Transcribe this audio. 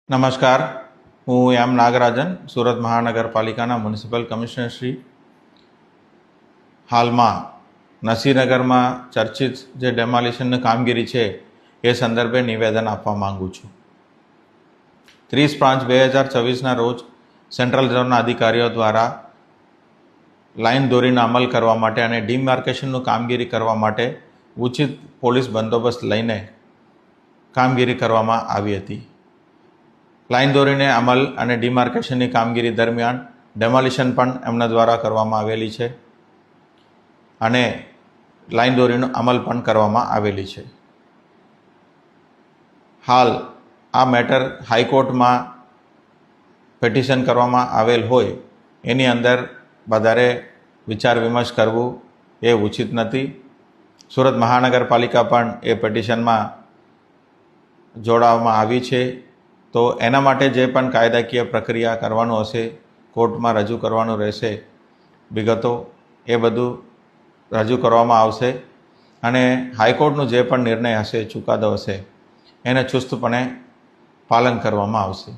નમસ્કાર, હું એમ નાગરાજન, સુરત મહાનગરપાલિકાના મ્યુનિસિપલ કમિશનર શ્રી. હાલમાં નસીનગરમાં ચર્ચિત જે ડેમોલિશનની કામગીરી છે એ સંદર્ભે નિવેદન આપવા માંગુ છું. 30/5/2024ના રોજ સેન્ટ્રલ ઝોનના અધિકારીઓ દ્વારા લાઇન દોરીનો અમલ કરવા માટે અને ડિમાર્કેશનનું કામગીરી કરવા માટે ઉચિત પોલીસ બંદોબસ્ત લઈને કામગીરી કરવામાં આવી હતી. લાઇન દોરીને અમલ અને ડિમાર્કેશનની કામગીરી દરમિયાન ડેમોલિશન પણ એમના દ્વારા કરવામાં આવેલી છે અને લાઇન દોરીનો અમલ પણ કરવામાં આવેલી છે. હાલ આ મેટર હાઈકોર્ટમાં પિટિશન કરવામાં આવેલ હોય એની અંદર વધારે વિચાર વિમર્શ કરવું એ ઉચિત નથી. સુરત મહાનગરપાલિકા પણ એ પિટિશનમાં જોડાવવામાં આવી છે. તો એના માટે જે પણ કાયદાકીય પ્રક્રિયા કરવાનું હશે, કોર્ટમાં રજૂ કરવાનું રહેશે, વિગતો એ બધું રજૂ કરવામાં આવશે અને હાઈકોર્ટનું જે પણ નિર્ણય હશે, ચુકાદો હશે એને ચુસ્તપણે પાલન કરવામાં આવશે.